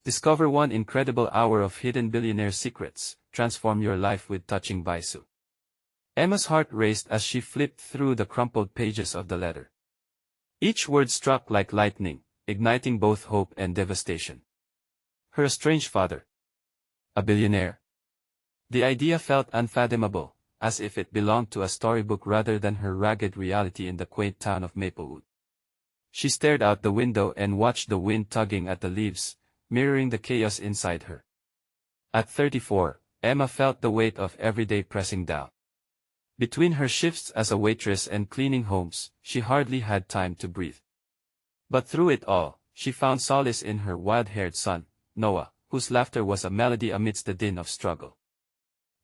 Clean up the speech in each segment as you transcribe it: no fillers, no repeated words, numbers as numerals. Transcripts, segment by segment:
Discover one incredible hour of hidden billionaire secrets. Transform your life with touching Visu. Emma's heart raced as she flipped through the crumpled pages of the letter. Each word struck like lightning, igniting both hope and devastation. Her estranged father. A billionaire. The idea felt unfathomable, as if it belonged to a storybook rather than her ragged reality in the quaint town of Maplewood. She stared out the window and watched the wind tugging at the leaves, mirroring the chaos inside her. At 34, Emma felt the weight of every day pressing down. Between her shifts as a waitress and cleaning homes, she hardly had time to breathe. But through it all, she found solace in her wild-haired son, Noah, whose laughter was a melody amidst the din of struggle.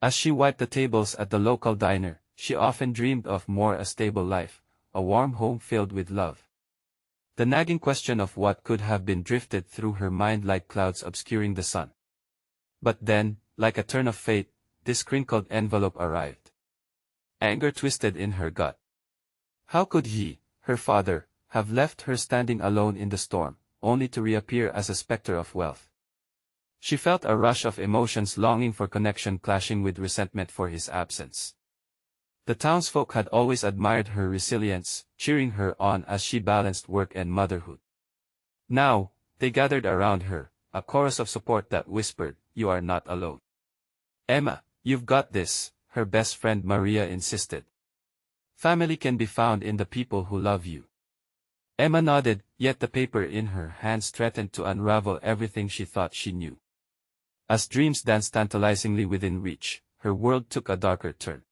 As she wiped the tables at the local diner, she often dreamed of a stable life, a warm home filled with love. The nagging question of what could have been drifted through her mind like clouds obscuring the sun. But then, like a turn of fate, this crinkled envelope arrived. Anger twisted in her gut. How could he, her father, have left her standing alone in the storm, only to reappear as a specter of wealth? She felt a rush of emotions, longing for connection clashing with resentment for his absence. The townsfolk had always admired her resilience, cheering her on as she balanced work and motherhood. Now, they gathered around her, a chorus of support that whispered, "You are not alone. Emma, you've got this," her best friend Maria insisted. "Family can be found in the people who love you." Emma nodded, yet the paper in her hands threatened to unravel everything she thought she knew. As dreams danced tantalizingly within reach, her world took a darker turn.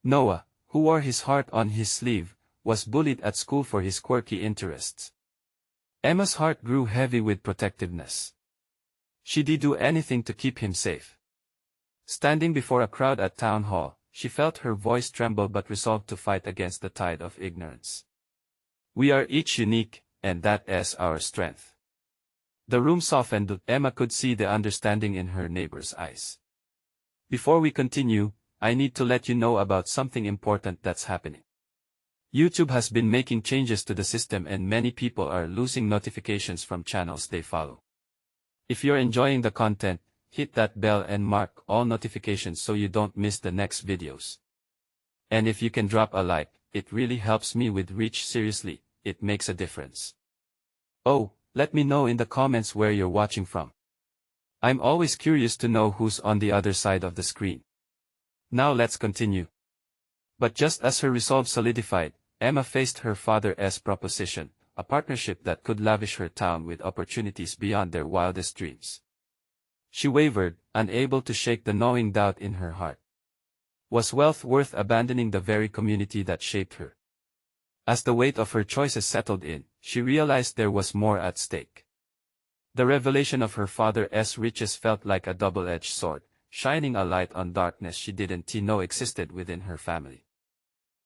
Noah, who wore his heart on his sleeve, was bullied at school for his quirky interests. Emma's heart grew heavy with protectiveness. She'd do anything to keep him safe. Standing before a crowd at town hall, she felt her voice tremble but resolved to fight against the tide of ignorance. "We are each unique, and that is our strength." The room softened. Emma could see the understanding in her neighbor's eyes. "Before we continue, I need to let you know about something important that's happening. YouTube has been making changes to the system and many people are losing notifications from channels they follow. If you're enjoying the content, hit that bell and mark all notifications so you don't miss the next videos. And if you can drop a like, it really helps me with reach. Seriously, it makes a difference. Oh, let me know in the comments where you're watching from. I'm always curious to know who's on the other side of the screen. Now let's continue." But just as her resolve solidified, Emma faced her father's proposition, a partnership that could lavish her town with opportunities beyond their wildest dreams. She wavered, unable to shake the gnawing doubt in her heart. Was wealth worth abandoning the very community that shaped her? As the weight of her choices settled in, she realized there was more at stake. The revelation of her father's riches felt like a double-edged sword, shining a light on darkness she didn't know existed within her family.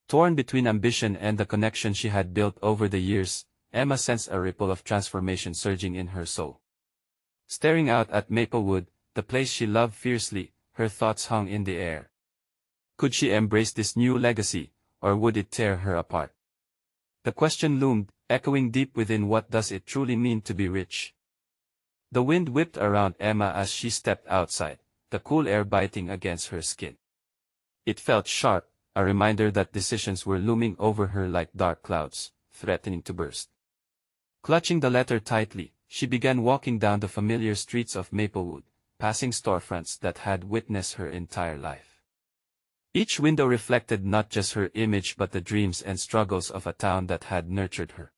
Torn between ambition and the connection she had built over the years, Emma sensed a ripple of transformation surging in her soul. Staring out at Maplewood, the place she loved fiercely, her thoughts hung in the air. Could she embrace this new legacy, or would it tear her apart? The question loomed, echoing deep within. What does it truly mean to be rich? The wind whipped around Emma as she stepped outside, the cool air biting against her skin. It felt sharp, a reminder that decisions were looming over her like dark clouds, threatening to burst. Clutching the letter tightly, she began walking down the familiar streets of Maplewood, passing storefronts that had witnessed her entire life. Each window reflected not just her image but the dreams and struggles of a town that had nurtured her.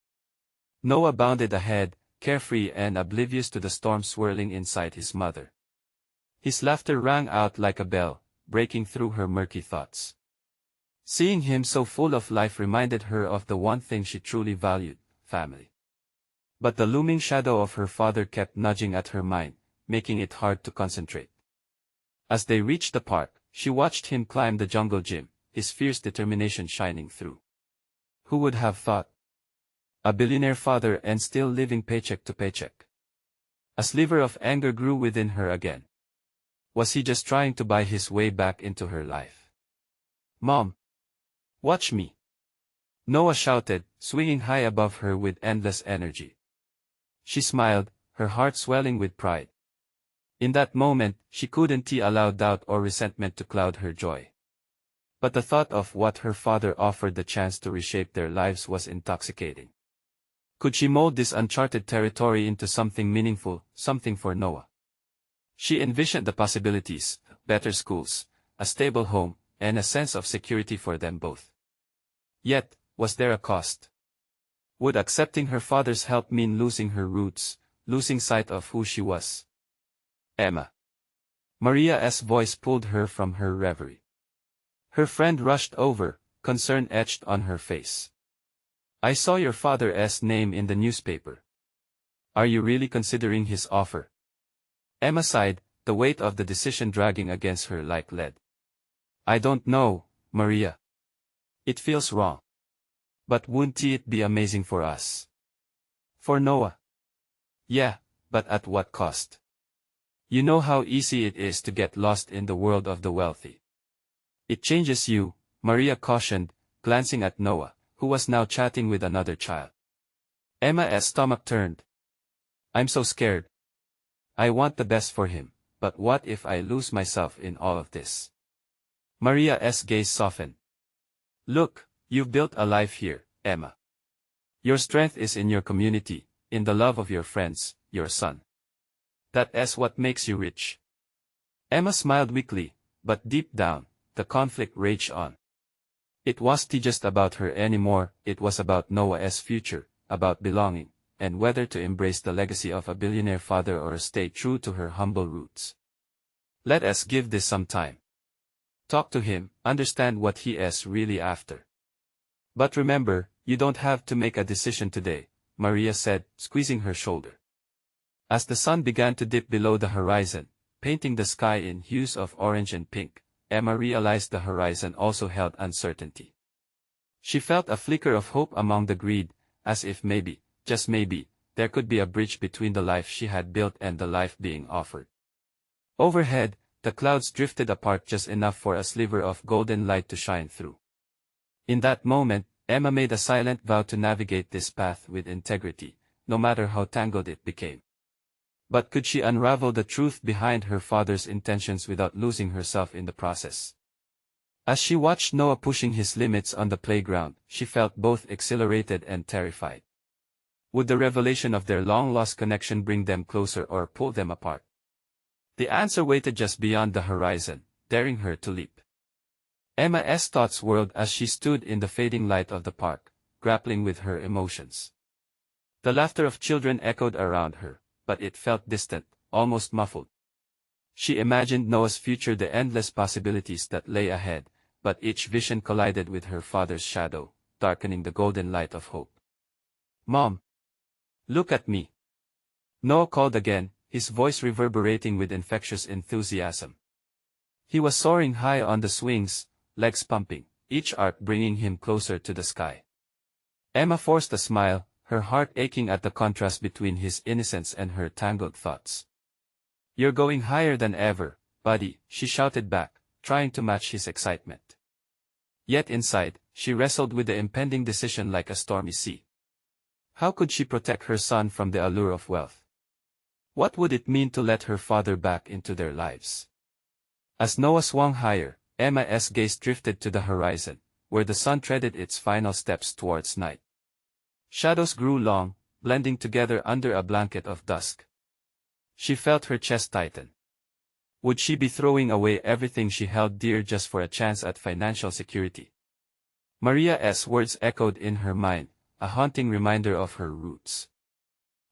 Noah bounded ahead, carefree and oblivious to the storm swirling inside his mother. His laughter rang out like a bell, breaking through her murky thoughts. Seeing him so full of life reminded her of the one thing she truly valued, family. But the looming shadow of her father kept nudging at her mind, making it hard to concentrate. As they reached the park, she watched him climb the jungle gym, his fierce determination shining through. Who would have thought? A billionaire father and still living paycheck to paycheck. A sliver of anger grew within her again. Was he just trying to buy his way back into her life? "Mom! Watch me!" Noah shouted, swinging high above her with endless energy. She smiled, her heart swelling with pride. In that moment, she couldn't allow doubt or resentment to cloud her joy. But the thought of what her father offered the chance to reshape their lives was intoxicating. Could she mold this uncharted territory into something meaningful, something for Noah? She envisioned the possibilities: better schools, a stable home, and a sense of security for them both. Yet, was there a cost? Would accepting her father's help mean losing her roots, losing sight of who she was? Emma. Maria's voice pulled her from her reverie. Her friend rushed over, concern etched on her face. I saw your father's name in the newspaper. Are you really considering his offer? Emma sighed, the weight of the decision dragging against her like lead. I don't know, Maria. It feels wrong. But wouldn't it be amazing for us? For Noah? Yeah, but at what cost? You know how easy it is to get lost in the world of the wealthy. It changes you, Maria cautioned, glancing at Noah, who was now chatting with another child. Emma's stomach turned. I'm so scared. I want the best for him, but what if I lose myself in all of this? Maria's gaze softened. Look, you've built a life here, Emma. Your strength is in your community, in the love of your friends, your son. That's what makes you rich. Emma smiled weakly, but deep down, the conflict raged on. It wasn't just about her anymore, it was about Noah's future, about belonging, and whether to embrace the legacy of a billionaire father or stay true to her humble roots. Let us give this some time. Talk to him, understand what he is really after. But remember, you don't have to make a decision today, Maria said, squeezing her shoulder. As the sun began to dip below the horizon, painting the sky in hues of orange and pink, Emma realized the horizon also held uncertainty. She felt a flicker of hope among the greed, as if maybe, just maybe, there could be a bridge between the life she had built and the life being offered. Overhead, the clouds drifted apart just enough for a sliver of golden light to shine through. In that moment, Emma made a silent vow to navigate this path with integrity, no matter how tangled it became. But could she unravel the truth behind her father's intentions without losing herself in the process? As she watched Noah pushing his limits on the playground, she felt both exhilarated and terrified. Would the revelation of their long-lost connection bring them closer or pull them apart? The answer waited just beyond the horizon, daring her to leap. Emma's thoughts whirled as she stood in the fading light of the park, grappling with her emotions. The laughter of children echoed around her, but it felt distant, almost muffled. She imagined Noah's future, the endless possibilities that lay ahead, but each vision collided with her father's shadow, darkening the golden light of hope. Mom! Look at me! Noah called again, his voice reverberating with infectious enthusiasm. He was soaring high on the swings, legs pumping, each arc bringing him closer to the sky. Emma forced a smile, her heart aching at the contrast between his innocence and her tangled thoughts. You're going higher than ever, buddy, she shouted back, trying to match his excitement. Yet inside, she wrestled with the impending decision like a stormy sea. How could she protect her son from the allure of wealth? What would it mean to let her father back into their lives? As Noah swung higher, Emma's gaze drifted to the horizon, where the sun treaded its final steps towards night. Shadows grew long, blending together under a blanket of dusk. She felt her chest tighten. Would she be throwing away everything she held dear just for a chance at financial security? Maria's words echoed in her mind, a haunting reminder of her roots.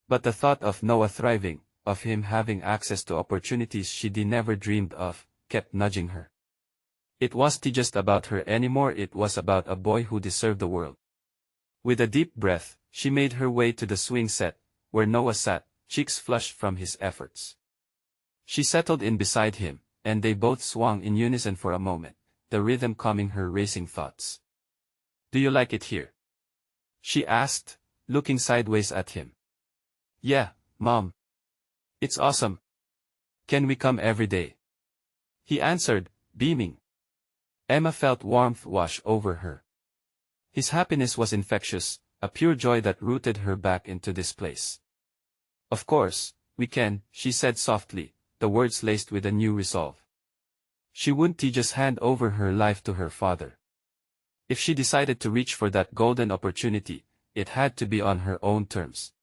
But the thought of Noah thriving, of him having access to opportunities she'd never dreamed of, kept nudging her. It wasn't just about her anymore, it was about a boy who deserved the world. With a deep breath, she made her way to the swing set, where Noah sat, cheeks flushed from his efforts. She settled in beside him, and they both swung in unison for a moment, the rhythm calming her racing thoughts. Do you like it here? She asked, looking sideways at him. Yeah, Mom. It's awesome. Can we come every day? He answered, beaming. Emma felt warmth wash over her. His happiness was infectious, a pure joy that rooted her back into this place. Of course, We can, she said softly, the words laced with a new resolve. She wouldn't just hand over her life to her father. If she decided to reach for that golden opportunity, it had to be on her own terms.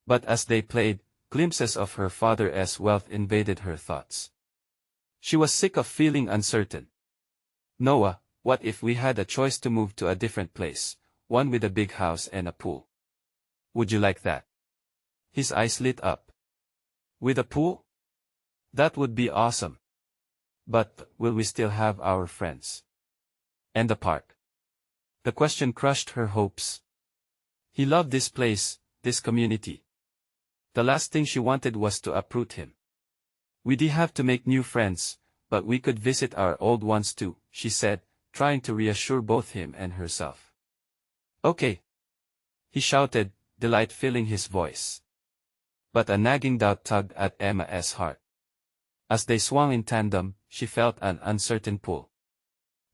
But as they played, glimpses of her father's wealth invaded her thoughts. She was sick of feeling uncertain. Noah, what if we had a choice to move to a different place, one with a big house and a pool? Would you like that? His eyes lit up. With a pool? That would be awesome. But, will we still have our friends? And the park? The question crushed her hopes. He loved this place, this community. The last thing she wanted was to uproot him. We'd have to make new friends, but we could visit our old ones too, she said, trying to reassure both him and herself. Okay. He shouted, delight filling his voice. But a nagging doubt tugged at Emma's heart. As they swung in tandem, she felt an uncertain pull.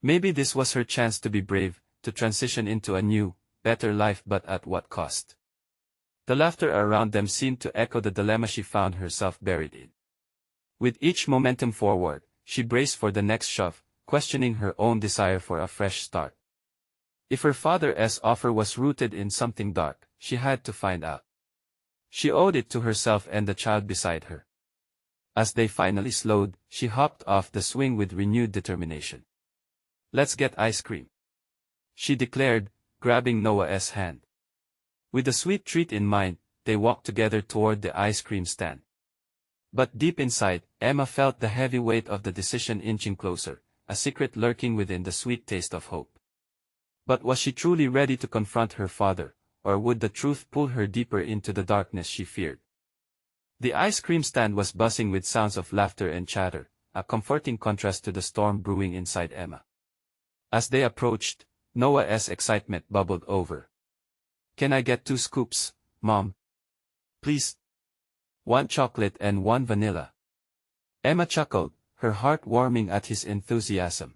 Maybe this was her chance to be brave, to transition into a new, better life, but at what cost? The laughter around them seemed to echo the dilemma she found herself buried in. With each momentum forward, she braced for the next shove, questioning her own desire for a fresh start. If her father's offer was rooted in something dark, she had to find out. She owed it to herself and the child beside her. As they finally slowed, she hopped off the swing with renewed determination. Let's get ice cream, she declared, grabbing Noah's hand. With the sweet treat in mind, they walked together toward the ice cream stand. But deep inside, Emma felt the heavy weight of the decision inching closer, a secret lurking within the sweet taste of hope. But was she truly ready to confront her father, or would the truth pull her deeper into the darkness she feared? The ice cream stand was buzzing with sounds of laughter and chatter, a comforting contrast to the storm brewing inside Emma. As they approached, Noah's excitement bubbled over. Can I get 2 scoops, Mom? Please. 1 chocolate and 1 vanilla. Emma chuckled, her heart warming at his enthusiasm.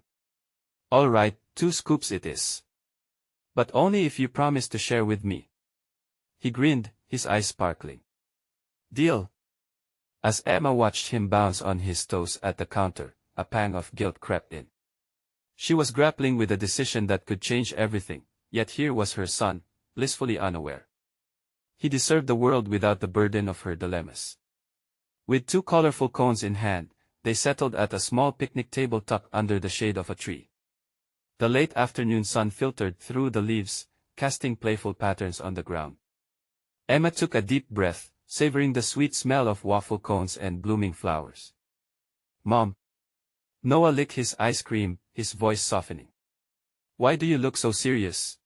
All right, 2 scoops it is. But only if you promise to share with me. He grinned, his eyes sparkling. Deal. As Emma watched him bounce on his toes at the counter, a pang of guilt crept in. She was grappling with a decision that could change everything, yet here was her son, blissfully unaware. He deserved the world without the burden of her dilemmas. With 2 colorful cones in hand, they settled at a small picnic table tucked under the shade of a tree. The late afternoon sun filtered through the leaves, casting playful patterns on the ground. Emma took a deep breath, savoring the sweet smell of waffle cones and blooming flowers. Mom. Noah licked his ice cream, his voice softening. Why do you look so serious?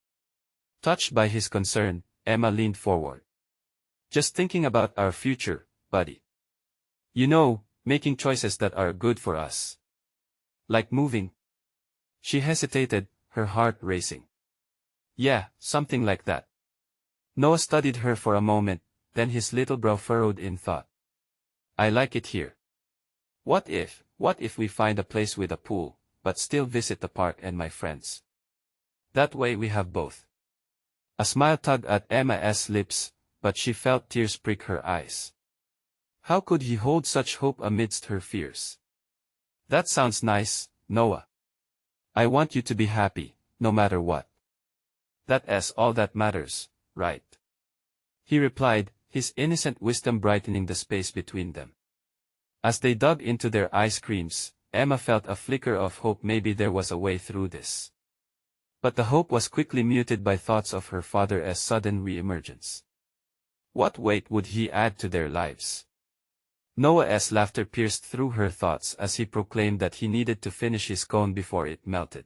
Touched by his concern, Emma leaned forward. Just thinking about our future, buddy. You know, making choices that are good for us. Like moving. She hesitated, her heart racing. Yeah, something like that. Noah studied her for a moment, then his little brow furrowed in thought. I like it here. What if we find a place with a pool, but still visit the park and my friends? That way we have both. A smile tugged at Emma's lips, but she felt tears prick her eyes. How could he hold such hope amidst her fears? That sounds nice, Noah. I want you to be happy, no matter what. That's all that matters, right? He replied, his innocent wisdom brightening the space between them. As they dug into their ice creams, Emma felt a flicker of hope, maybe there was a way through this. But the hope was quickly muted by thoughts of her father's sudden re-emergence. What weight would he add to their lives? Noah's laughter pierced through her thoughts as he proclaimed that he needed to finish his cone before it melted.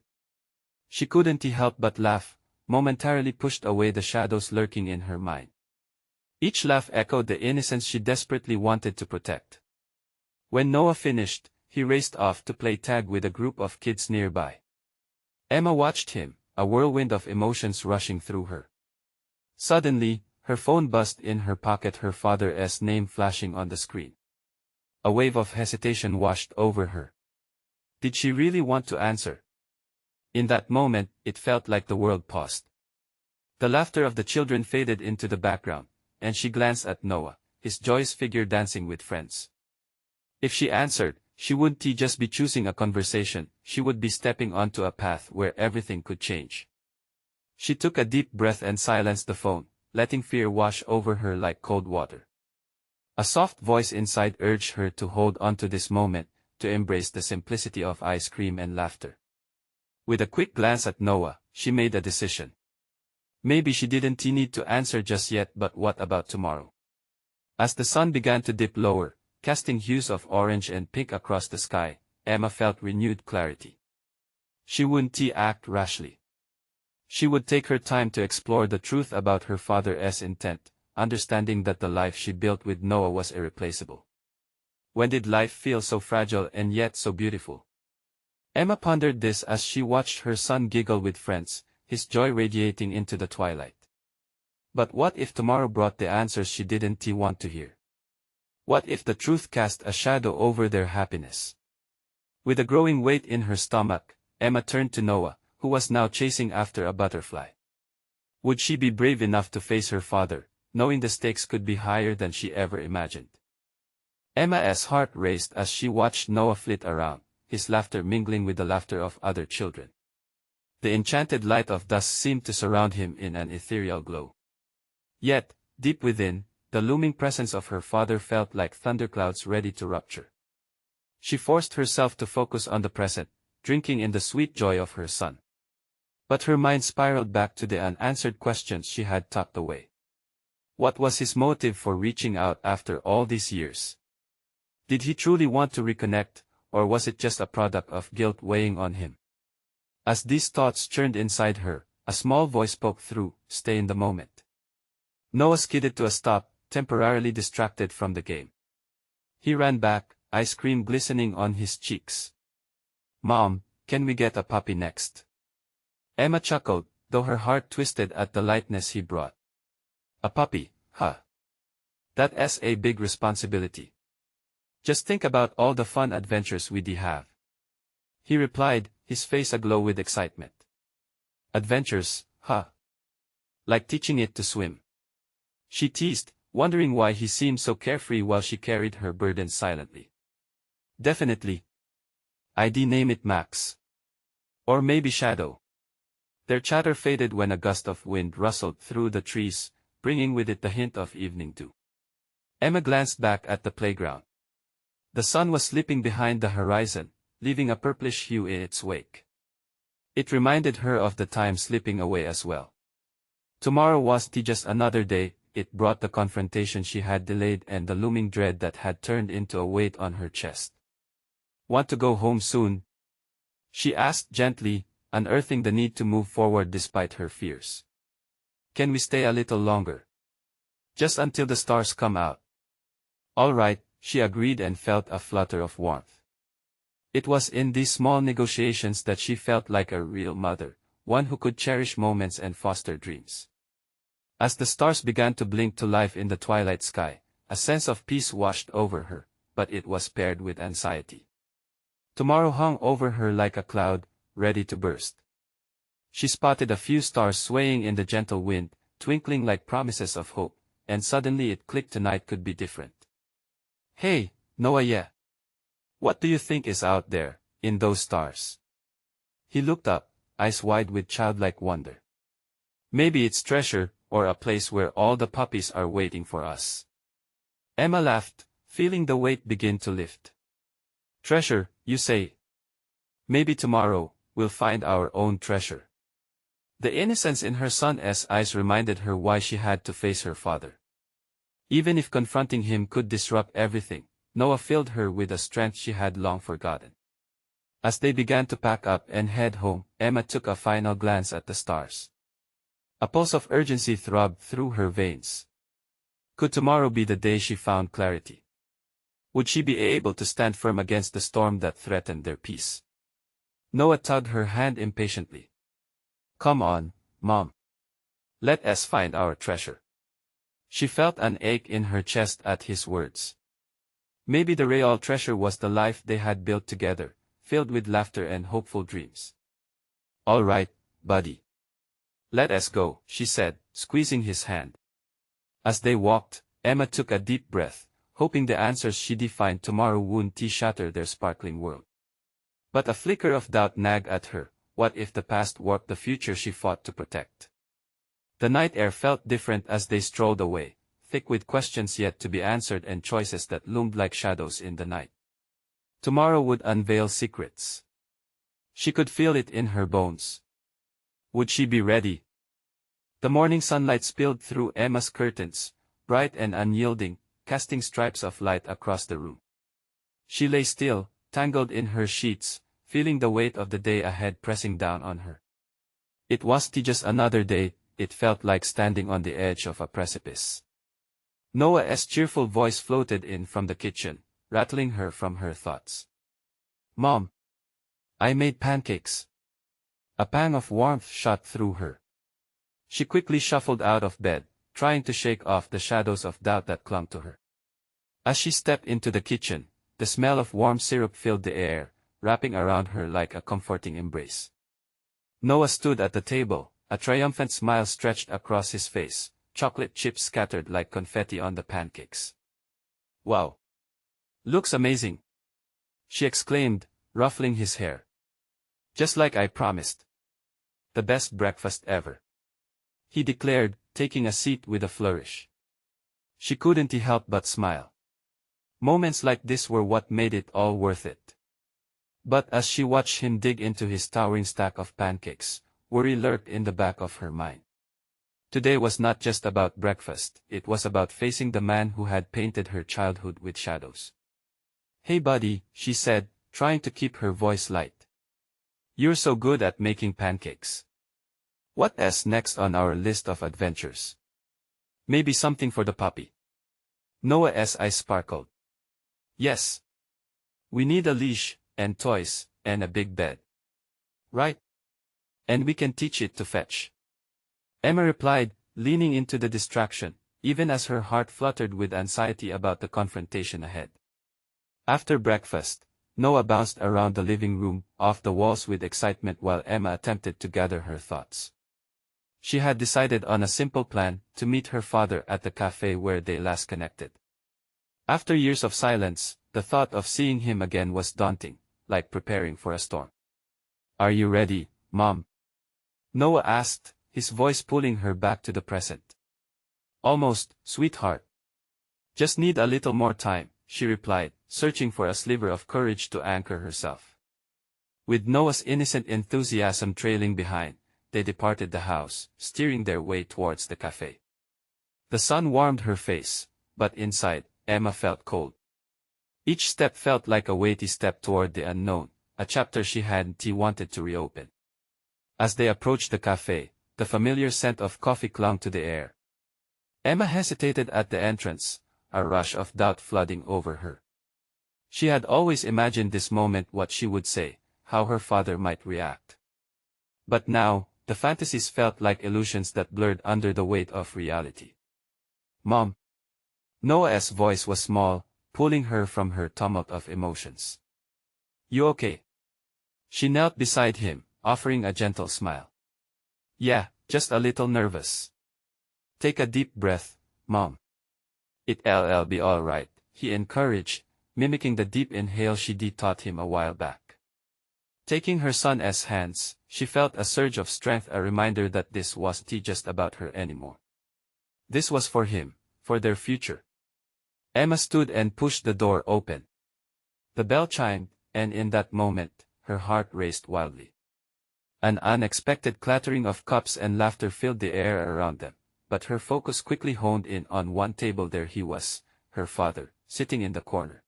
She couldn't help but laugh, momentarily pushed away the shadows lurking in her mind. Each laugh echoed the innocence she desperately wanted to protect. When Noah finished, he raced off to play tag with a group of kids nearby. Emma watched him, a whirlwind of emotions rushing through her. Suddenly, her phone buzzed in her pocket, her father's name flashing on the screen. A wave of hesitation washed over her. Did she really want to answer? In that moment, it felt like the world paused. The laughter of the children faded into the background, and she glanced at Noah, his joyous figure dancing with friends. If she answered, she wouldn't just be choosing a conversation, she would be stepping onto a path where everything could change. She took a deep breath and silenced the phone, letting fear wash over her like cold water. A soft voice inside urged her to hold on to this moment, to embrace the simplicity of ice cream and laughter. With a quick glance at Noah, she made a decision. Maybe she didn't need to answer just yet, but what about tomorrow? As the sun began to dip lower, casting hues of orange and pink across the sky, Emma felt renewed clarity. She wouldn't act rashly. She would take her time to explore the truth about her father's intent, understanding that the life she built with Noah was irreplaceable. When did life feel so fragile and yet so beautiful? Emma pondered this as she watched her son giggle with friends, his joy radiating into the twilight. But what if tomorrow brought the answers she didn't want to hear? What if the truth cast a shadow over their happiness? With a growing weight in her stomach, Emma turned to Noah, who was now chasing after a butterfly. Would she be brave enough to face her father, knowing the stakes could be higher than she ever imagined? Emma's heart raced as she watched Noah flit around, his laughter mingling with the laughter of other children. The enchanted light of dusk seemed to surround him in an ethereal glow. Yet, deep within, the looming presence of her father felt like thunderclouds ready to rupture. She forced herself to focus on the present, drinking in the sweet joy of her son. But her mind spiraled back to the unanswered questions she had tucked away. What was his motive for reaching out after all these years? Did he truly want to reconnect, or was it just a product of guilt weighing on him? As these thoughts churned inside her, a small voice spoke through, "Stay in the moment." Noah skidded to a stop, temporarily distracted from the game. He ran back, ice cream glistening on his cheeks. "Mom, can we get a puppy next?" Emma chuckled, though her heart twisted at the lightness he brought. "A puppy, huh? That's a big responsibility. Just think about all the fun adventures we'd have." He replied, his face aglow with excitement. "Adventures, huh? Like teaching it to swim?" She teased, wondering why he seemed so carefree while she carried her burden silently. "Definitely. I'd name it Max. Or maybe Shadow." Their chatter faded when a gust of wind rustled through the trees, bringing with it the hint of evening dew. Emma glanced back at the playground. The sun was slipping behind the horizon, leaving a purplish hue in its wake. It reminded her of the time slipping away as well. Tomorrow wasn't just another day, it brought the confrontation she had delayed and the looming dread that had turned into a weight on her chest. "Want to go home soon?" she asked gently, unearthing the need to move forward despite her fears. "Can we stay a little longer? Just until the stars come out?" "All right," she agreed and felt a flutter of warmth. It was in these small negotiations that she felt like a real mother, one who could cherish moments and foster dreams. As the stars began to blink to life in the twilight sky, a sense of peace washed over her, but it was paired with anxiety. Tomorrow hung over her like a cloud, ready to burst. She spotted a few stars swaying in the gentle wind, twinkling like promises of hope, and suddenly it clicked: tonight could be different. "Hey, Noah, yeah. What do you think is out there, in those stars?" He looked up, eyes wide with childlike wonder. "Maybe it's treasure, or a place where all the puppies are waiting for us." Emma laughed, feeling the weight begin to lift. "Treasure, you say? Maybe tomorrow, we'll find our own treasure." The innocence in her son's eyes reminded her why she had to face her father. Even if confronting him could disrupt everything, Noah filled her with a strength she had long forgotten. As they began to pack up and head home, Emma took a final glance at the stars. A pulse of urgency throbbed through her veins. Could tomorrow be the day she found clarity? Would she be able to stand firm against the storm that threatened their peace? Noah tugged her hand impatiently. "Come on, Mom. Let us find our treasure." She felt an ache in her chest at his words. Maybe the real treasure was the life they had built together, filled with laughter and hopeful dreams. "All right, buddy. Let us go," she said, squeezing his hand. As they walked, Emma took a deep breath, hoping the answers she defined tomorrow wouldn't shatter their sparkling world. But a flicker of doubt nagged at her. What if the past warped the future she fought to protect? The night air felt different as they strolled away, thick with questions yet to be answered and choices that loomed like shadows in the night. Tomorrow would unveil secrets. She could feel it in her bones. Would she be ready? The morning sunlight spilled through Emma's curtains, bright and unyielding, casting stripes of light across the room. She lay still, tangled in her sheets, feeling the weight of the day ahead pressing down on her. It wasn't just another day, it felt like standing on the edge of a precipice. Noah's cheerful voice floated in from the kitchen, rattling her from her thoughts. "Mom! I made pancakes." A pang of warmth shot through her. She quickly shuffled out of bed, trying to shake off the shadows of doubt that clung to her. As she stepped into the kitchen, the smell of warm syrup filled the air, wrapping around her like a comforting embrace. Noah stood at the table, a triumphant smile stretched across his face, chocolate chips scattered like confetti on the pancakes. "Wow! Looks amazing!" she exclaimed, ruffling his hair. "Just like I promised. The best breakfast ever," he declared, taking a seat with a flourish. She couldn't help but smile. Moments like this were what made it all worth it. But as she watched him dig into his towering stack of pancakes, worry lurked in the back of her mind. Today was not just about breakfast, it was about facing the man who had painted her childhood with shadows. "Hey buddy," she said, trying to keep her voice light. "You're so good at making pancakes. What's next on our list of adventures? Maybe something for the puppy?" Noah's eyes sparkled. "Yes. We need a leash, and toys, and a big bed. Right? And we can teach it to fetch." Emma replied, leaning into the distraction, even as her heart fluttered with anxiety about the confrontation ahead. After breakfast, Noah bounced around the living room, off the walls with excitement while Emma attempted to gather her thoughts. She had decided on a simple plan, to meet her father at the cafe where they last connected. After years of silence, the thought of seeing him again was daunting, like preparing for a storm. "Are you ready, Mom?" Noah asked, his voice pulling her back to the present. "Almost, sweetheart. Just need a little more time," she replied, searching for a sliver of courage to anchor herself. With Noah's innocent enthusiasm trailing behind, they departed the house, steering their way towards the cafe. The sun warmed her face, but inside, Emma felt cold. Each step felt like a weighty step toward the unknown, a chapter she hadn't wanted to reopen. As they approached the cafe, the familiar scent of coffee clung to the air. Emma hesitated at the entrance, a rush of doubt flooding over her. She had always imagined this moment, what she would say, how her father might react. But now, the fantasies felt like illusions that blurred under the weight of reality. "Mom." Noah's voice was small, pulling her from her tumult of emotions. "You okay?" She knelt beside him, offering a gentle smile. "Yeah, just a little nervous." "Take a deep breath, Mom. It'll be all right," he encouraged, mimicking the deep inhale she taught him a while back. Taking her son's hands, she felt a surge of strength, a reminder that this wasn't just about her anymore. This was for him, for their future. Emma stood and pushed the door open. The bell chimed, and in that moment, her heart raced wildly. An unexpected clattering of cups and laughter filled the air around them, but her focus quickly honed in on one table. There he was, her father, sitting in the corner.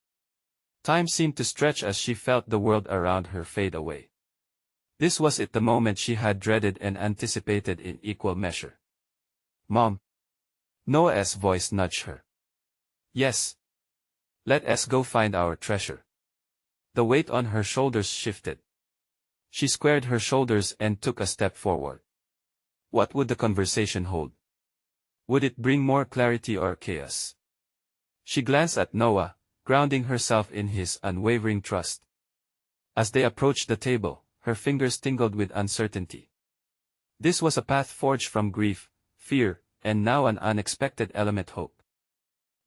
Time seemed to stretch as she felt the world around her fade away. This was the moment she had dreaded and anticipated in equal measure. "Mom." Noah's voice nudged her. "Yes. Let us go find our treasure." The weight on her shoulders shifted. She squared her shoulders and took a step forward. What would the conversation hold? Would it bring more clarity or chaos? She glanced at Noah, grounding herself in his unwavering trust. As they approached the table, her fingers tingled with uncertainty. This was a path forged from grief, fear, and now an unexpected element, hope.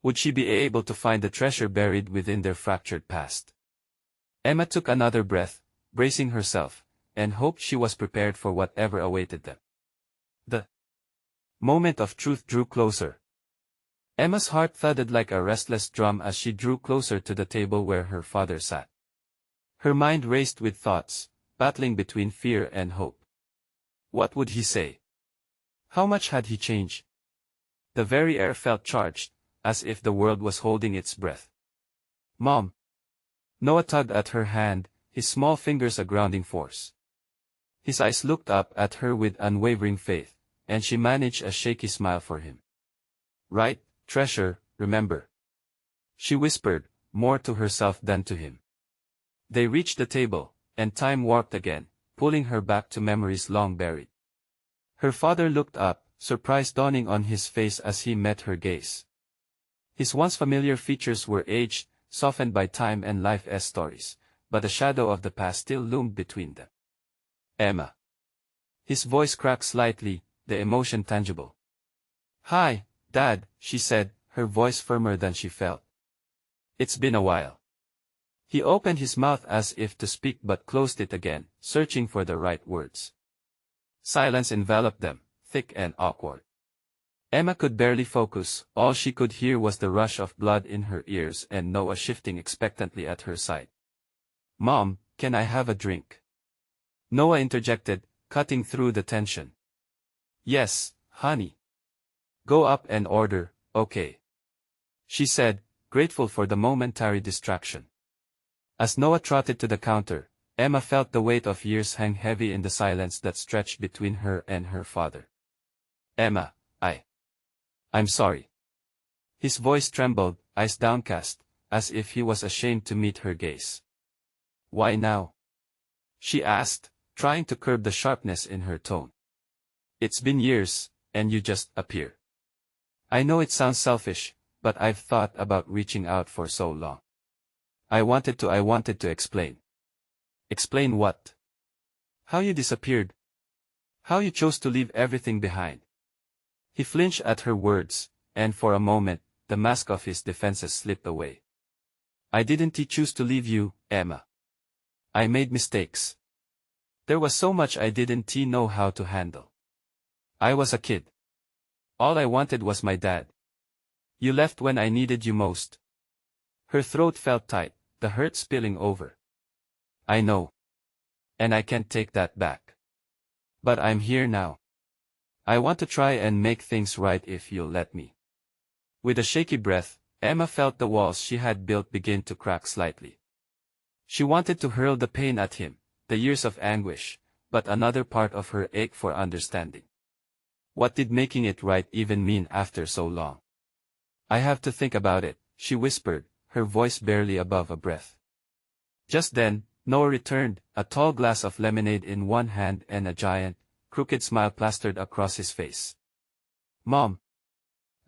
Would she be able to find the treasure buried within their fractured past? Emma took another breath, bracing herself, and hoped she was prepared for whatever awaited them. The moment of truth drew closer. Emma's heart thudded like a restless drum as she drew closer to the table where her father sat. Her mind raced with thoughts, battling between fear and hope. What would he say? How much had he changed? The very air felt charged, as if the world was holding its breath. Mom! Noah tugged at her hand, his small fingers a grounding force. His eyes looked up at her with unwavering faith, and she managed a shaky smile for him. Right, treasure, remember. She whispered, more to herself than to him. They reached the table, and time warped again, pulling her back to memories long buried. Her father looked up, surprise dawning on his face as he met her gaze. His once familiar features were aged, softened by time and life's stories, but the shadow of the past still loomed between them. Emma. His voice cracked slightly, the emotion tangible. Hi, Dad, she said, her voice firmer than she felt. It's been a while. He opened his mouth as if to speak but closed it again, searching for the right words. Silence enveloped them, thick and awkward. Emma could barely focus, all she could hear was the rush of blood in her ears and Noah shifting expectantly at her side. Mom, can I have a drink? Noah interjected, cutting through the tension. Yes, honey. Go up and order, okay. She said, grateful for the momentary distraction. As Noah trotted to the counter, Emma felt the weight of years hang heavy in the silence that stretched between her and her father. Emma, I'm sorry. His voice trembled, eyes downcast, as if he was ashamed to meet her gaze. Why now? She asked, trying to curb the sharpness in her tone. It's been years, and you just appear. I know it sounds selfish, but I've thought about reaching out for so long. I wanted to explain. Explain what? How you disappeared. How you chose to leave everything behind. He flinched at her words, and for a moment, the mask of his defenses slipped away. I didn't choose to leave you, Emma. I made mistakes. There was so much I didn't know how to handle. I was a kid. All I wanted was my dad. You left when I needed you most. Her throat felt tight, the hurt spilling over. I know. And I can't take that back. But I'm here now. I want to try and make things right if you'll let me. With a shaky breath, Emma felt the walls she had built begin to crack slightly. She wanted to hurl the pain at him, the years of anguish, but another part of her ached for understanding. What did making it right even mean after so long? I have to think about it, she whispered, her voice barely above a breath. Just then, Noah returned, a tall glass of lemonade in one hand and a giant, crooked smile plastered across his face. Mom!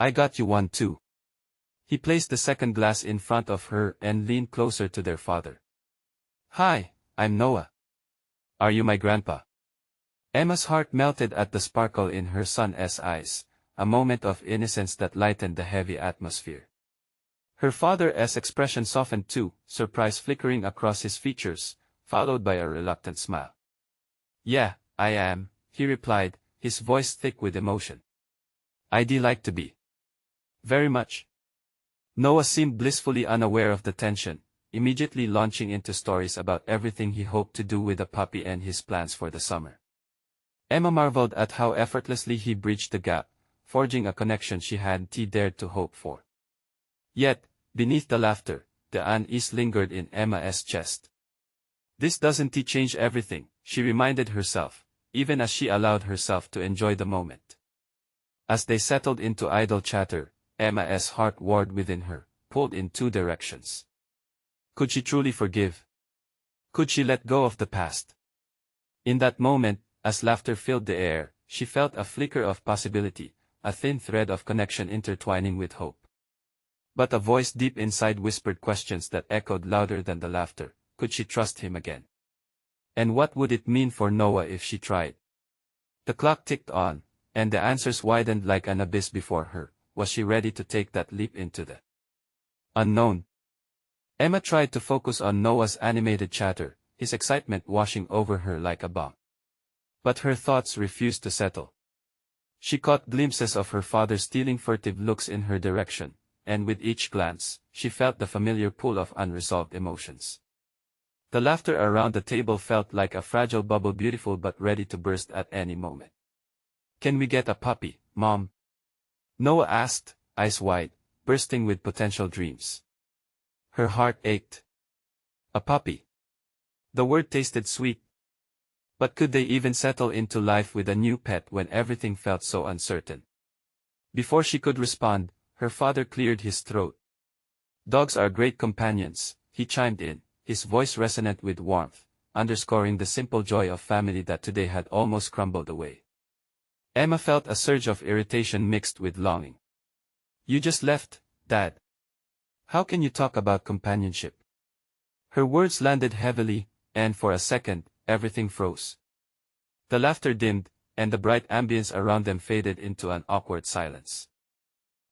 I got you one too. He placed the second glass in front of her and leaned closer to their father. Hi, I'm Noah. Are you my grandpa? Emma's heart melted at the sparkle in her son's eyes, a moment of innocence that lightened the heavy atmosphere. Her father's expression softened too, surprise flickering across his features, followed by a reluctant smile. Yeah, I am, he replied, his voice thick with emotion. I'd like to be. Very much. Noah seemed blissfully unaware of the tension, immediately launching into stories about everything he hoped to do with the puppy and his plans for the summer. Emma marveled at how effortlessly he bridged the gap, forging a connection she hadn't dared to hope for. Yet, beneath the laughter, the unease lingered in Emma's chest. This doesn't change everything, she reminded herself, even as she allowed herself to enjoy the moment. As they settled into idle chatter, Emma's heart warred within her, pulled in two directions. Could she truly forgive? Could she let go of the past? In that moment, as laughter filled the air, she felt a flicker of possibility, a thin thread of connection intertwining with hope. But a voice deep inside whispered questions that echoed louder than the laughter. Could she trust him again? And what would it mean for Noah if she tried? The clock ticked on, and the answers widened like an abyss before her, was she ready to take that leap into the unknown? Emma tried to focus on Noah's animated chatter, his excitement washing over her like a bomb. But her thoughts refused to settle. She caught glimpses of her father stealing furtive looks in her direction, and with each glance, she felt the familiar pull of unresolved emotions. The laughter around the table felt like a fragile bubble, beautiful but ready to burst at any moment. "Can we get a puppy, Mom?" Noah asked, eyes wide, bursting with potential dreams. Her heart ached. A puppy. The word tasted sweet. But could they even settle into life with a new pet when everything felt so uncertain? Before she could respond, her father cleared his throat. "Dogs are great companions," he chimed in, his voice resonant with warmth, underscoring the simple joy of family that today had almost crumbled away. Emma felt a surge of irritation mixed with longing. "You just left, Dad. How can you talk about companionship?" Her words landed heavily, and for a second, everything froze. The laughter dimmed, and the bright ambience around them faded into an awkward silence.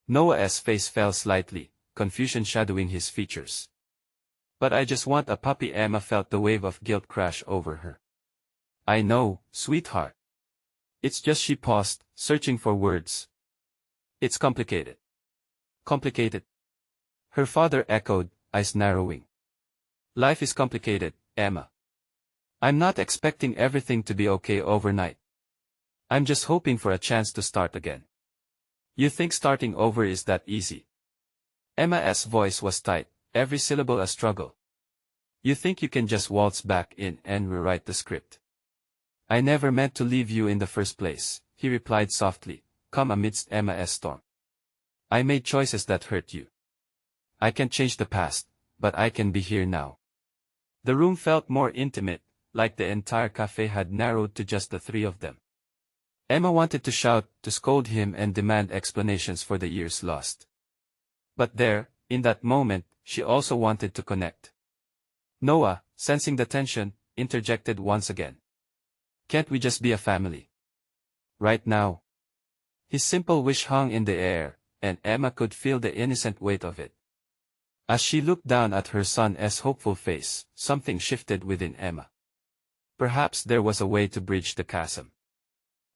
Noah's face fell slightly, confusion shadowing his features. "But I just want a puppy." Emma felt the wave of guilt crash over her. "I know, sweetheart. It's just," she paused, searching for words. "It's complicated." "Complicated?" Her father echoed, eyes narrowing. "Life is complicated, Emma. I'm not expecting everything to be okay overnight. I'm just hoping for a chance to start again." "You think starting over is that easy?" Emma's voice was tight, every syllable a struggle. "You think you can just waltz back in and rewrite the script?" "I never meant to leave you in the first place," he replied softly, calm amidst Emma's storm. "I made choices that hurt you. I can't change the past, but I can be here now." The room felt more intimate, like the entire cafe had narrowed to just the three of them. Emma wanted to shout, to scold him and demand explanations for the years lost. But there, in that moment, she also wanted to connect. Noah, sensing the tension, interjected once again. "Can't we just be a family? Right now?" His simple wish hung in the air, and Emma could feel the innocent weight of it. As she looked down at her son's hopeful face, something shifted within Emma. Perhaps there was a way to bridge the chasm.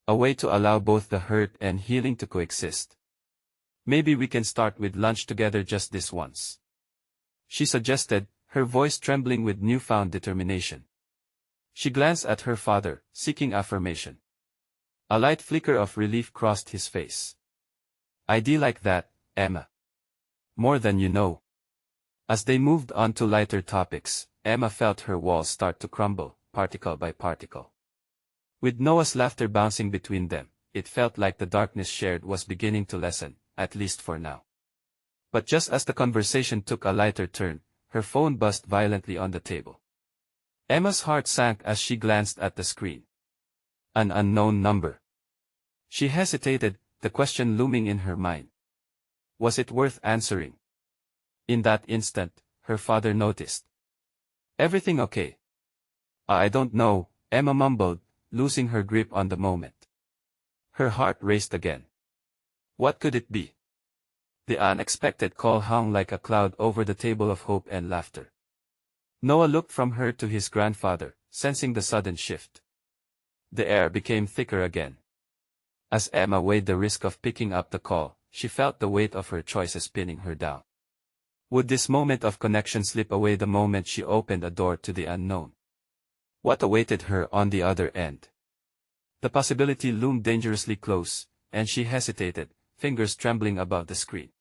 A way to allow both the hurt and healing to coexist. "Maybe we can start with lunch together just this once," she suggested, her voice trembling with newfound determination. She glanced at her father, seeking affirmation. A light flicker of relief crossed his face. "I'd like that, Emma. More than you know." As they moved on to lighter topics, Emma felt her walls start to crumble, particle by particle. With Noah's laughter bouncing between them, it felt like the darkness shared was beginning to lessen, at least for now. But just as the conversation took a lighter turn, her phone buzzed violently on the table. Emma's heart sank as she glanced at the screen. An unknown number. She hesitated, the question looming in her mind. Was it worth answering? In that instant, her father noticed. "Everything okay?" "I don't know," Emma mumbled, losing her grip on the moment. Her heart raced again. What could it be? The unexpected call hung like a cloud over the table of hope and laughter. Noah looked from her to his grandfather, sensing the sudden shift. The air became thicker again. As Emma weighed the risk of picking up the call, she felt the weight of her choices pinning her down. Would this moment of connection slip away the moment she opened a door to the unknown? What awaited her on the other end? The possibility loomed dangerously close, and she hesitated, fingers trembling above the screen.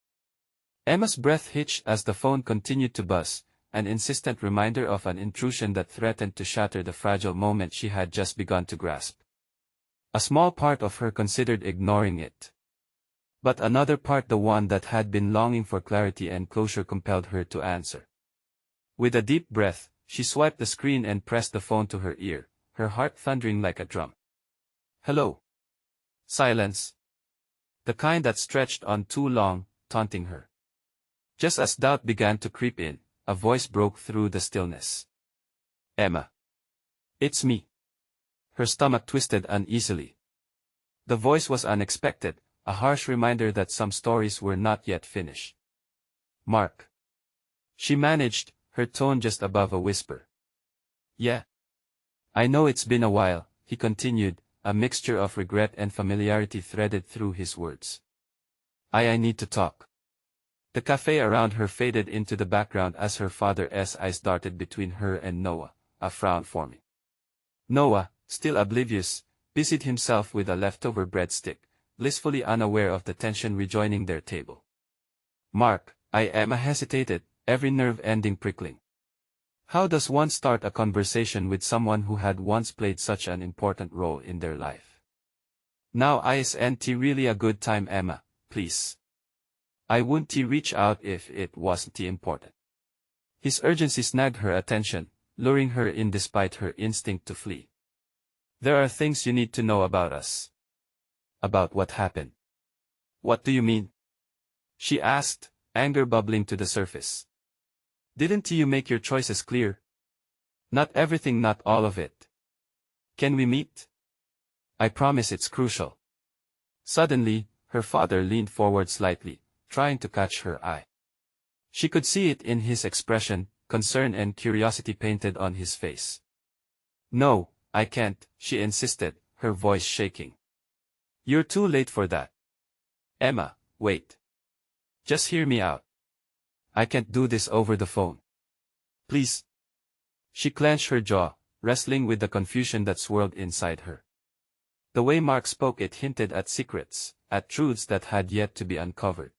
Emma's breath hitched as the phone continued to buzz, an insistent reminder of an intrusion that threatened to shatter the fragile moment she had just begun to grasp. A small part of her considered ignoring it. But another part, the one that had been longing for clarity and closure, compelled her to answer. With a deep breath, she swiped the screen and pressed the phone to her ear, her heart thundering like a drum. "Hello." Silence. The kind that stretched on too long, taunting her. Just as doubt began to creep in, a voice broke through the stillness. "Emma. It's me." Her stomach twisted uneasily. The voice was unexpected, a harsh reminder that some stories were not yet finished. Mark. She managed, her tone just above a whisper. Yeah. I know it's been a while, he continued, a mixture of regret and familiarity threaded through his words. I need to talk. The cafe around her faded into the background as her father's eyes darted between her and Noah, a frown forming. Noah, still oblivious, busied himself with a leftover breadstick, blissfully unaware of the tension rejoining their table. Mark, Emma hesitated, every nerve ending prickling. How does one start a conversation with someone who had once played such an important role in their life? Now isn't really a good time, Emma, please. I wouldn't reach out if it wasn't important. His urgency snagged her attention, luring her in despite her instinct to flee. There are things you need to know about us. About what happened. What do you mean? She asked, anger bubbling to the surface. Didn't you make your choices clear? Not everything, not all of it. Can we meet? I promise it's crucial. Suddenly, her father leaned forward slightly, trying to catch her eye. She could see it in his expression, concern and curiosity painted on his face. No, I can't, she insisted, her voice shaking. You're too late for that. Emma, wait. Just hear me out. I can't do this over the phone. Please. She clenched her jaw, wrestling with the confusion that swirled inside her. The way Mark spoke, it hinted at secrets, at truths that had yet to be uncovered.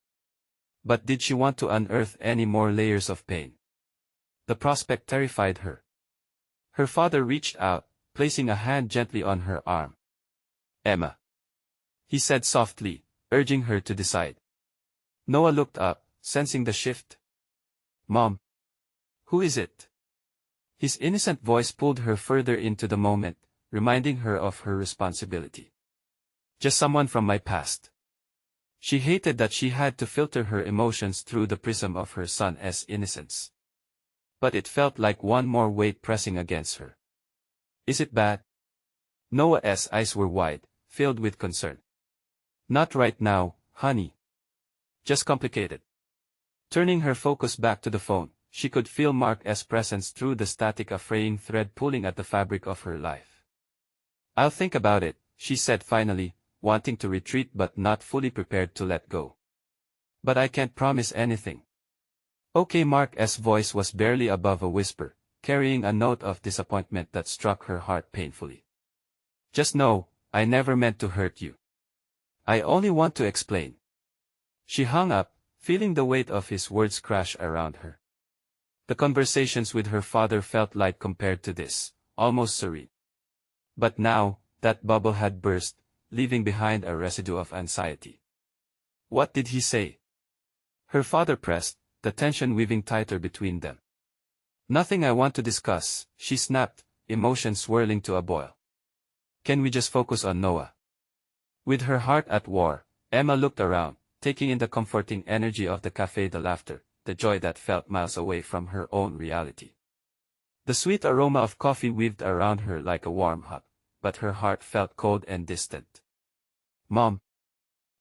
But did she want to unearth any more layers of pain? The prospect terrified her. Her father reached out, placing a hand gently on her arm. Emma. He said softly, urging her to decide. Noah looked up, sensing the shift. Mom. Who is it? His innocent voice pulled her further into the moment, reminding her of her responsibility. Just someone from my past. She hated that she had to filter her emotions through the prism of her son's innocence. But it felt like one more weight pressing against her. Is it bad? Noah's eyes were wide, filled with concern. Not right now, honey. Just complicated. Turning her focus back to the phone, she could feel Mark's presence through the static, a fraying thread pulling at the fabric of her life. I'll think about it, she said finally, wanting to retreat but not fully prepared to let go. But I can't promise anything. Okay, Mark's voice was barely above a whisper, carrying a note of disappointment that struck her heart painfully. Just know, I never meant to hurt you. I only want to explain. She hung up, feeling the weight of his words crash around her. The conversations with her father felt light compared to this, almost serene. But now, that bubble had burst, leaving behind a residue of anxiety. What did he say? Her father pressed, the tension weaving tighter between them. Nothing I want to discuss, she snapped, emotions swirling to a boil. Can we just focus on Noah? With her heart at war, Emma looked around, taking in the comforting energy of the cafe, the laughter, the joy that felt miles away from her own reality. The sweet aroma of coffee weaved around her like a warm hug, but her heart felt cold and distant. Mom.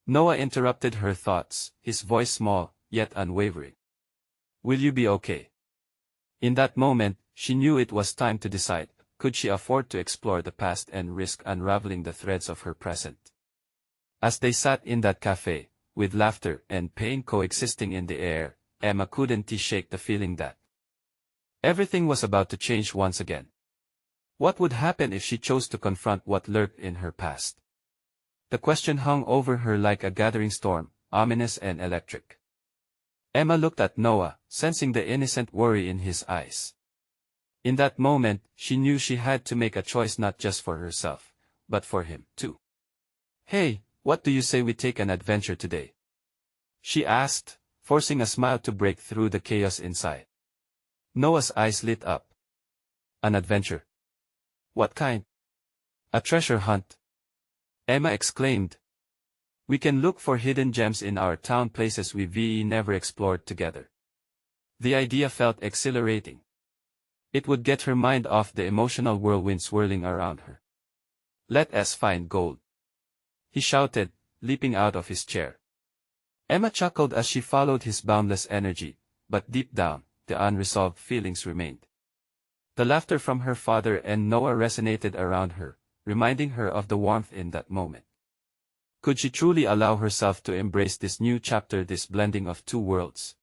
Noah interrupted her thoughts, his voice small, yet unwavering. Will you be okay? In that moment, she knew it was time to decide, could she afford to explore the past and risk unraveling the threads of her present? As they sat in that cafe, with laughter and pain coexisting in the air, Emma couldn't shake the feeling that everything was about to change once again. What would happen if she chose to confront what lurked in her past? The question hung over her like a gathering storm, ominous and electric. Emma looked at Noah, sensing the innocent worry in his eyes. In that moment, she knew she had to make a choice not just for herself, but for him, too. Hey, what do you say we take an adventure today? She asked, forcing a smile to break through the chaos inside. Noah's eyes lit up. An adventure? What kind? A treasure hunt? Emma exclaimed. We can look for hidden gems in our town, places we've never explored together. The idea felt exhilarating. It would get her mind off the emotional whirlwind swirling around her. Let us find gold. He shouted, leaping out of his chair. Emma chuckled as she followed his boundless energy, but deep down, the unresolved feelings remained. The laughter from her father and Noah resonated around her, reminding her of the warmth in that moment. Could she truly allow herself to embrace this new chapter, this blending of two worlds?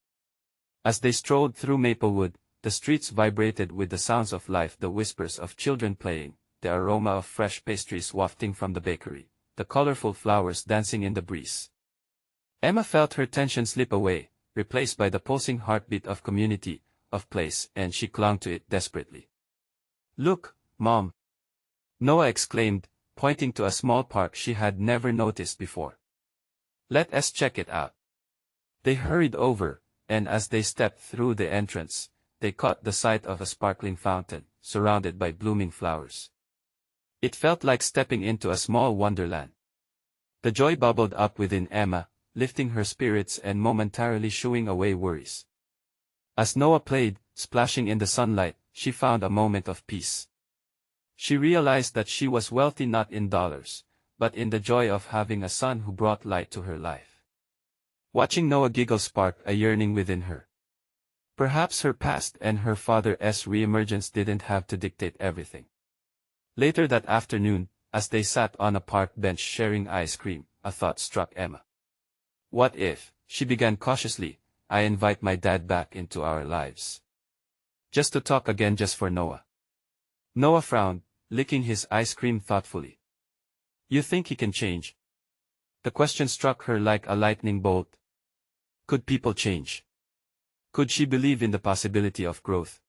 As they strolled through Maplewood, the streets vibrated with the sounds of life, the whispers of children playing, the aroma of fresh pastries wafting from the bakery, the colorful flowers dancing in the breeze. Emma felt her tension slip away, replaced by the pulsing heartbeat of community, of place, and she clung to it desperately. "Look, Mom!" Noah exclaimed, pointing to a small park she had never noticed before. "Let us check it out." They hurried over, and as they stepped through the entrance, they caught the sight of a sparkling fountain, surrounded by blooming flowers. It felt like stepping into a small wonderland. The joy bubbled up within Emma, lifting her spirits and momentarily shooing away worries. As Noah played, splashing in the sunlight, she found a moment of peace. She realized that she was wealthy not in dollars, but in the joy of having a son who brought light to her life. Watching Noah giggle sparked a yearning within her. Perhaps her past and her father's reemergence didn't have to dictate everything. Later that afternoon, as they sat on a park bench sharing ice cream, a thought struck Emma. What if, she began cautiously, I invite my dad back into our lives? Just to talk again, just for Noah. Noah frowned, licking his ice cream thoughtfully. You think he can change? The question struck her like a lightning bolt. Could people change? Could she believe in the possibility of growth?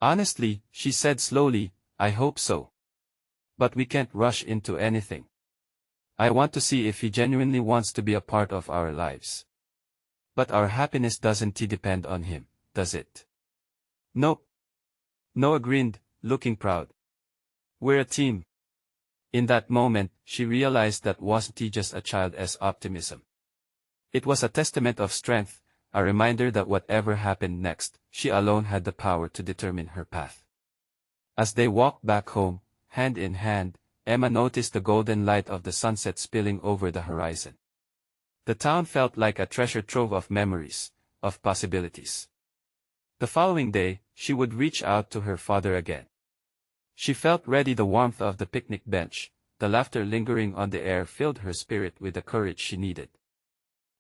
Honestly, she said slowly, I hope so. But we can't rush into anything. I want to see if he genuinely wants to be a part of our lives. But our happiness doesn't depend on him, does it? Nope. Noah grinned, looking proud. We're a team. In that moment, she realized that wasn't just a child's optimism. It was a testament of strength, a reminder that whatever happened next, she alone had the power to determine her path. As they walked back home, hand in hand, Emma noticed the golden light of the sunset spilling over the horizon. The town felt like a treasure trove of memories, of possibilities. The following day, she would reach out to her father again. She felt ready. The warmth of the picnic bench, the laughter lingering on the air filled her spirit with the courage she needed.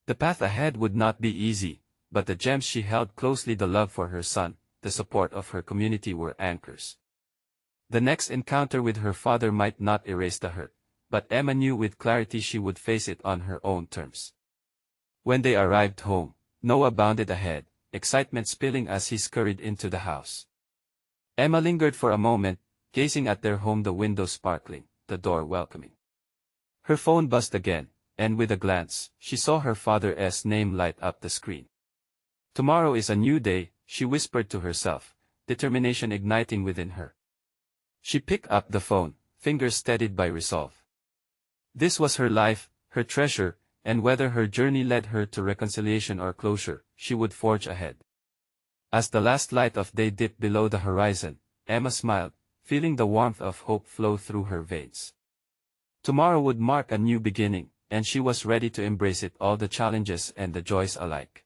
The path ahead would not be easy, but the gems she held closely, the love for her son, the support of her community, were anchors. The next encounter with her father might not erase the hurt, but Emma knew with clarity she would face it on her own terms. When they arrived home, Noah bounded ahead, excitement spilling as he scurried into the house. Emma lingered for a moment, gazing at their home, the window sparkling, the door welcoming. Her phone buzzed again, and with a glance, she saw her father's name light up the screen. Tomorrow is a new day, she whispered to herself, determination igniting within her. She picked up the phone, fingers steadied by resolve. This was her life, her treasure, and whether her journey led her to reconciliation or closure, she would forge ahead. As the last light of day dipped below the horizon, Emma smiled, feeling the warmth of hope flow through her veins. Tomorrow would mark a new beginning, and she was ready to embrace it, all the challenges and the joys alike.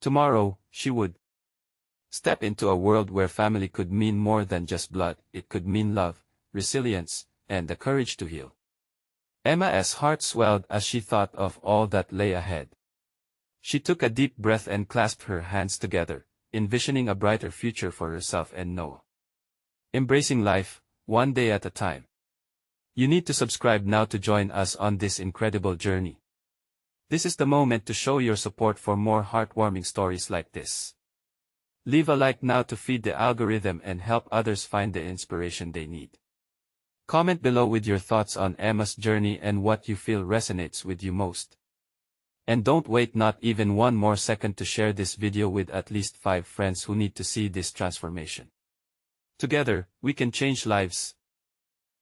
Tomorrow, she would step into a world where family could mean more than just blood. It could mean love, resilience, and the courage to heal. Emma's heart swelled as she thought of all that lay ahead. She took a deep breath and clasped her hands together, envisioning a brighter future for herself and Noah. Embracing life, one day at a time. You need to subscribe now to join us on this incredible journey. This is the moment to show your support for more heartwarming stories like this. Leave a like now to feed the algorithm and help others find the inspiration they need. Comment below with your thoughts on Emma's journey and what you feel resonates with you most. And don't wait not even one more second to share this video with at least 5 friends who need to see this transformation. Together, we can change lives.